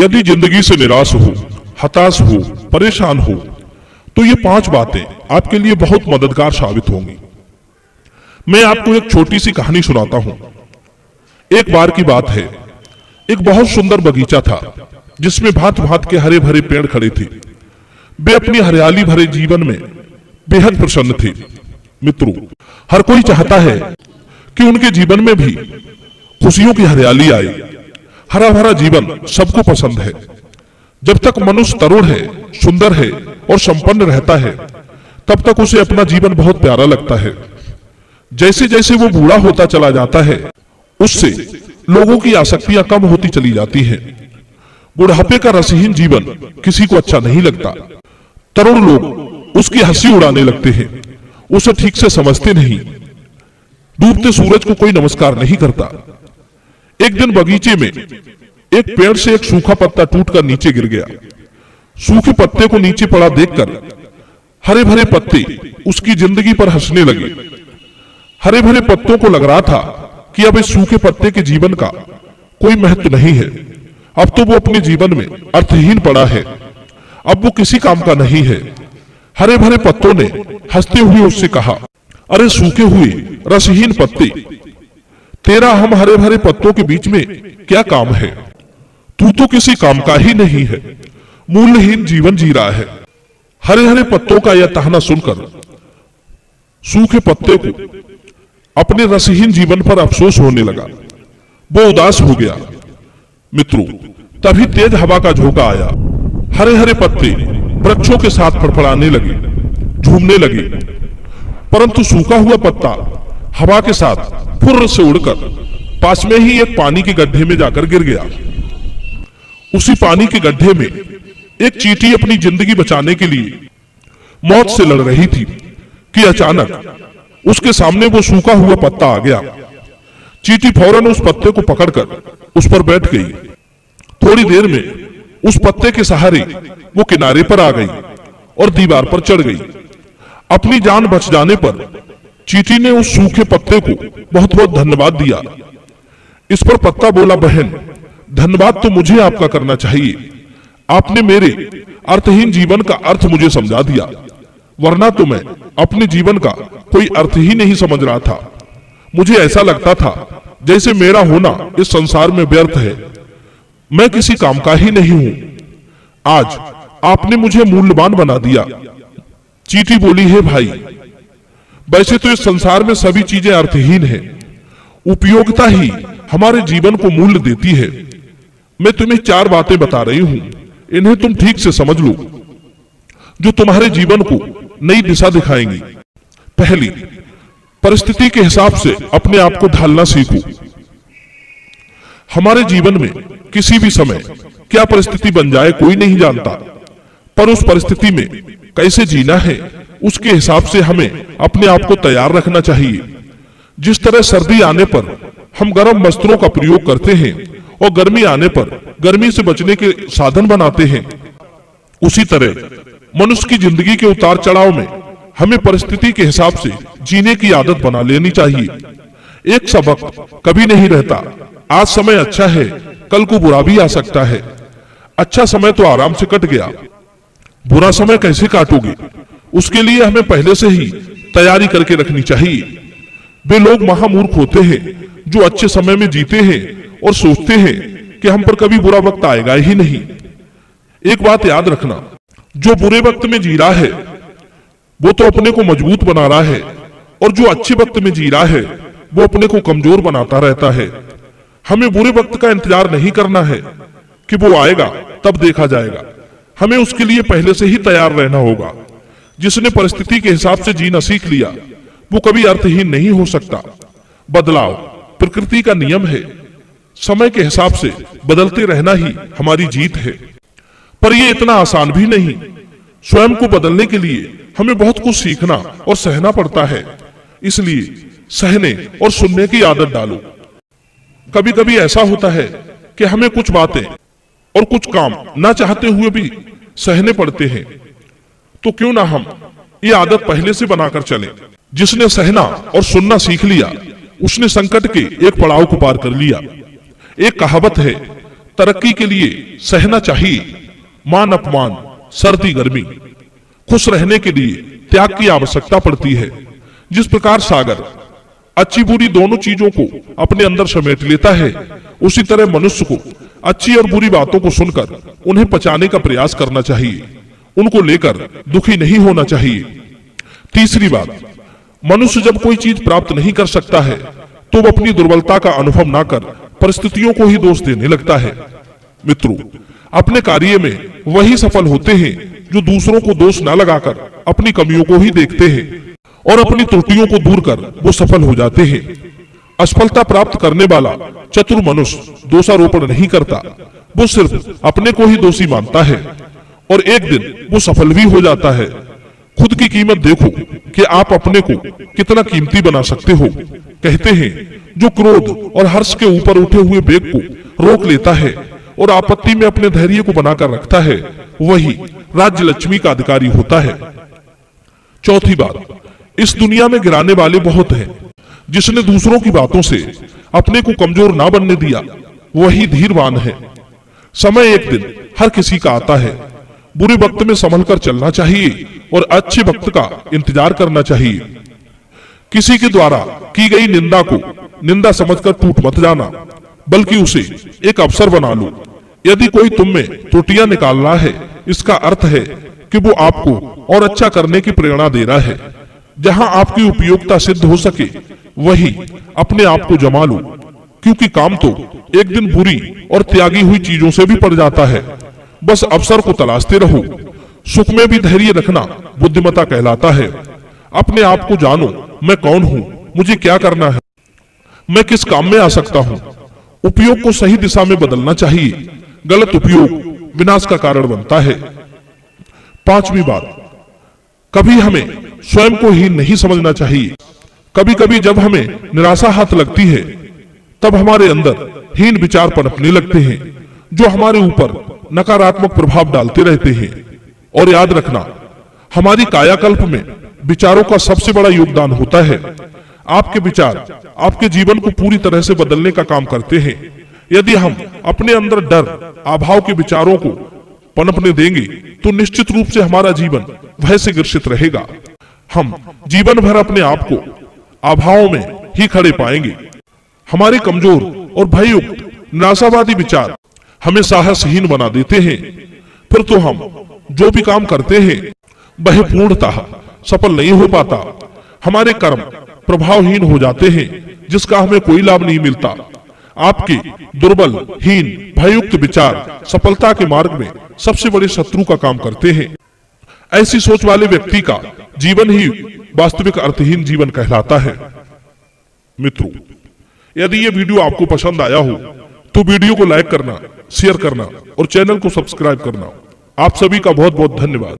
यदि जिंदगी से निराश हो, हताश हो, परेशान हो, तो ये 5 बातें आपके लिए बहुत मददगार साबित होंगी। मैं आपको एक छोटी सी कहानी सुनाता हूं। एक बार की बात है, एक बहुत सुंदर बगीचा था जिसमें भांत भांत के हरे भरे पेड़ खड़े थे। वे अपनी हरियाली भरे जीवन में बेहद प्रसन्न थे। मित्रों, हर कोई चाहता है कि उनके जीवन में भी खुशियों की हरियाली आए। हरा भरा जीवन सबको पसंद है। जब तक मनुष्य तरुण है, सुंदर है और संपन्न रहता है, तब तक उसे अपना जीवन बहुत प्यारा लगता है। जैसे जैसे वो बूढ़ा होता चला जाता है, उससे लोगों की आसक्तियां कम होती चली जाती हैं। बुढ़ापे का रसहीन जीवन किसी को अच्छा नहीं लगता। तरुण लोग उसकी हंसी उड़ाने लगते हैं, उसे ठीक से समझते नहीं। डूबते सूरज को कोई नमस्कार नहीं करता। एक दिन बगीचे में एक पेड़ से एक सूखा पत्ता टूटकर नीचे गिर गया। सूखे पत्ते को नीचे पड़ा देखकर हरे भरे पत्ते उसकी जिंदगी पर हंसने लगे। हरे भरे पत्तों को लग रहा था कि अब इस सूखे पत्ते के जीवन का कोई महत्व नहीं है। अब तो वो अपने जीवन में अर्थहीन पड़ा है। अब वो किसी काम का नहीं है। हरे भरे पत्तों ने हंसते हुए उससे कहा, अरे सूखे हुए रसहीन पत्ते, तेरा हम हरे भरे पत्तों के बीच में क्या काम है? तू तो किसी काम का ही नहीं है, मूल्यहीन जीवन जी रहा है। हरे हरे पत्तों का यह ताना सुनकर सूखे पत्ते को अपने रसहीन जीवन पर अफसोस होने लगा। वो उदास हो गया। मित्रों, तभी तेज हवा का झोंका आया। हरे हरे पत्ते वृक्षों के साथ फड़फड़ाने लगे, झूमने लगे, परंतु सूखा हुआ पत्ता हवा के साथ फुर्र से उड़कर पास में ही एक पानी के गड्ढे में जाकर गिर गया। उसी पानी के गड्ढे में एक चींटी अपनी जिंदगी बचाने के लिए मौत से लड़ रही थी कि अचानक उसके सामने वो सूखा हुआ पत्ता आ गया। चींटी फौरन उस पत्ते को पकड़कर उस पर बैठ गई। थोड़ी देर में उस पत्ते के सहारे वो किनारे पर आ गई और दीवार पर चढ़ गई। अपनी जान बच जाने पर चींटी ने उस सूखे पत्ते को बहुत बहुत धन्यवाद दिया। इस पर पत्ता बोला, बहन, धन्यवाद तो मुझे आपका करना चाहिए। आपने मेरे अर्थहीन जीवन का अर्थ मुझे समझा दिया, वरना तो मैं अपने जीवन का कोई अर्थ ही नहीं समझ रहा था। मुझे ऐसा लगता था जैसे मेरा होना इस संसार में व्यर्थ है, मैं किसी काम का ही नहीं हूं। आज आपने मुझे मूल्यवान बना दिया। चींटी बोली, हे भाई, वैसे तो इस संसार में सभी चीजें अर्थहीन हैं। उपयोगिता ही हमारे जीवन को मूल्य देती है। मैं तुम्हें 4 बातें बता रही हूं, इन्हें तुम ठीक से समझ लो, जो तुम्हारे जीवन को नई दिशा दिखाएंगी। पहली, परिस्थिति के हिसाब से अपने आप को ढालना सीखो। हमारे जीवन में किसी भी समय क्या परिस्थिति बन जाए कोई नहीं जानता, पर उस परिस्थिति में कैसे जीना है उसके हिसाब से हमें अपने आप को तैयार रखना चाहिए। जिस तरह सर्दी आने पर हम गर्म वस्त्रों का प्रयोग करते हैं और गर्मी आने पर गर्मी से बचने के साधन बनाते हैं, उसी तरह मनुष्य की जिंदगी के उतार चढ़ाव में हमें परिस्थिति के हिसाब से जीने की आदत बना लेनी चाहिए। एक सा वक्त कभी नहीं रहता। आज समय अच्छा है, कल को बुरा भी आ सकता है। अच्छा समय तो आराम से कट गया, बुरा समय कैसे काटोगे? उसके लिए हमें पहले से ही तैयारी करके रखनी चाहिए। वे लोग महामूर्ख होते हैं जो अच्छे समय में जीते हैं और सोचते हैं कि हम पर कभी बुरा वक्त आएगा ही नहीं। एक बात याद रखना, जो बुरे वक्त में जी रहा है वो तो अपने को मजबूत बना रहा है, और जो अच्छे वक्त में जी रहा है वो अपने को कमजोर बनाता रहता है। हमें बुरे वक्त का इंतजार नहीं करना है कि वो आएगा तब देखा जाएगा। हमें उसके लिए पहले से ही तैयार रहना होगा। जिसने परिस्थिति के हिसाब से जीना सीख लिया वो कभी अर्थहीन नहीं हो सकता। बदलाव प्रकृति का नियम है। समय के हिसाब से बदलते रहना ही हमारी जीत है। पर यह इतना आसान भी नहीं। स्वयं को बदलने के लिए हमें बहुत कुछ सीखना और सहना पड़ता है। इसलिए सहने और सुनने की आदत डालो। कभी कभी ऐसा होता है कि हमें कुछ बातें और कुछ काम ना चाहते हुए भी सहने पड़ते हैं, तो क्यों ना हम ये आदत पहले से बनाकर चलें। जिसने सहना और सुनना सीख लिया उसने संकट के एक पड़ाव को पार कर लिया। एक कहावत है, तरक्की के लिए सहना चाहिए मान अपमान, सर्दी गर्मी। खुश रहने के लिए त्याग की आवश्यकता पड़ती है। जिस प्रकार सागर अच्छी बुरी दोनों चीजों को अपने अंदर समेट लेता है, उसी तरह मनुष्य को अच्छी और बुरी बातों को सुनकर उन्हें पचाने का प्रयास करना चाहिए। उनको लेकर दुखी नहीं होना चाहिए। तीसरी बात, मनुष्य जब कोई चीज प्राप्त नहीं कर सकता है तो वो अपनी दुर्बलता का अनुभव ना कर परिस्थितियों को ही दोष देने लगता है। मित्रों, अपने कार्य में वही सफल होते हैं जो दूसरों को दोष न लगाकर अपनी कमियों को ही देखते हैं और अपनी त्रुटियों को दूर कर वो सफल हो जाते हैं। असफलता प्राप्त करने वाला चतुर मनुष्य दोषारोपण नहीं करता, वो सिर्फ अपने को ही दोषी मानता है और एक दिन वो सफल भी हो जाता है। खुद की कीमत देखो कि आप अपने को कितना कीमती बना सकते हो। कहते हैं जो क्रोध और हर्ष के ऊपर उठे हुए वेग को रोक लेता है और आपत्ति में अपने धैर्य को बनाकर रखता है, वही राज्य लक्ष्मी का अधिकारी होता है। चौथी बात, इस दुनिया में गिराने वाले बहुत हैं। जिसने दूसरों की बातों से अपने को कमजोर ना बनने दिया, वही धीरवान है। समय एक दिन हर किसी का आता है। बुरे वक्त में संभल कर चलना चाहिए और अच्छे वक्त का इंतजार करना चाहिए। किसी के द्वारा की गई निंदा को निंदा समझकर टूट मत जाना, बल्कि उसे एक अवसर बना लो। यदि कोई तुम में त्रुटियां निकाल रहा है, इसका अर्थ है कि वो आपको और अच्छा करने की प्रेरणा दे रहा है। जहां आपकी उपयोगिता सिद्ध हो सके वही अपने आप को जमा लो, क्योंकि काम तो एक दिन बुरी और त्यागी हुई चीजों से भी पड़ जाता है। बस अवसर को तलाशते रहो। सुख में भी धैर्य रखना बुद्धिमता कहलाता है। अपने आप को जानो, मैं कौन हूँ, मुझे क्या करना है, मैं किस काम में आ सकता हूँ। उपयोग को सही दिशा में बदलना चाहिए। गलत उपयोग विनाश का कारण बनता है। पांचवी बात, कभी हमें स्वयं को हीन नहीं समझना चाहिए। कभी कभी जब हमें निराशा हाथ लगती है, तब हमारे अंदर हीन विचार पनपने लगते हैं जो हमारे ऊपर नकारात्मक प्रभाव डालते रहते हैं। और याद रखना, हमारी कायाकल्प में विचारों का सबसे बड़ा योगदान होता है। आपके विचार आपके जीवन को पूरी तरह से बदलने का काम करते हैं। यदि हम अपने अंदर डर, अभाव के विचारों को पनपने देंगे तो निश्चित रूप से हमारा जीवन भय से ग्रसित रहेगा। हम जीवन भर अपने आप को अभावों में ही खड़े पाएंगे। हमारे कमजोर और भययुक्त निराशावादी विचार हमें साहसहीन बना देते हैं। फिर तो हम जो भी काम करते हैं वह पूर्णतः सफल नहीं हो पाता। हमारे कर्म प्रभावहीन हो जाते हैं, जिसका हमें कोई लाभ नहीं मिलता। आपके दुर्बल, हीन, भययुक्त विचार सफलता के मार्ग में सबसे बड़े शत्रु का काम करते हैं। ऐसी सोच वाले व्यक्ति का जीवन ही वास्तविक अर्थहीन जीवन कहलाता है। मित्रों, यदि ये वीडियो आपको पसंद आया हो तो वीडियो को लाइक करना, शेयर करना और चैनल को सब्सक्राइब करना। आप सभी का बहुत बहुत धन्यवाद।